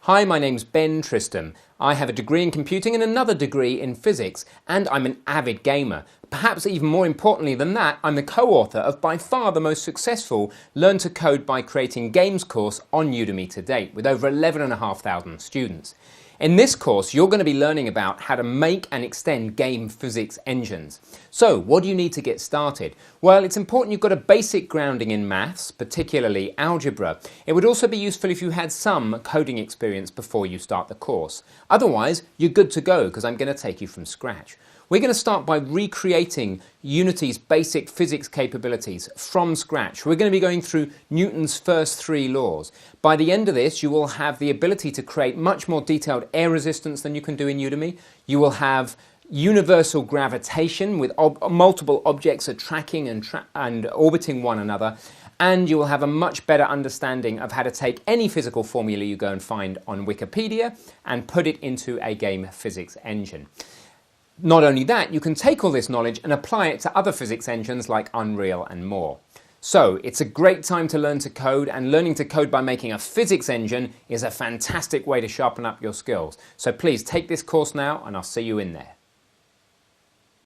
Hi, my name's Ben Tristram. I have a degree in computing and another degree in physics, and I'm an avid gamer. Perhaps even more importantly than that, I'm the co-author of by far the most successful Learn to Code by Creating Games course on Udemy to date, with over 11,500 students. In this course, you're going to be learning about how to make and extend game physics engines. So, what do you need to get started? Well, it's important you've got a basic grounding in maths, particularly algebra. It would also be useful if you had some coding experience before you start the course. Otherwise, you're good to go because I'm going to take you from scratch. We're going to start by recreating Unity's basic physics capabilities from scratch. We're going to be going through Newton's first 3 laws. By the end of this, you will have the ability to create much more detailed air resistance than you can do in Udemy. You will have universal gravitation with multiple objects attracting and orbiting one another. And you will have a much better understanding of how to take any physical formula you go and find on Wikipedia and put it into a game physics engine. Not only that, you can take all this knowledge and apply it to other physics engines like Unreal and more. So, it's a great time to learn to code, and learning to code by making a physics engine is a fantastic way to sharpen up your skills. So please take this course now, and I'll see you in there.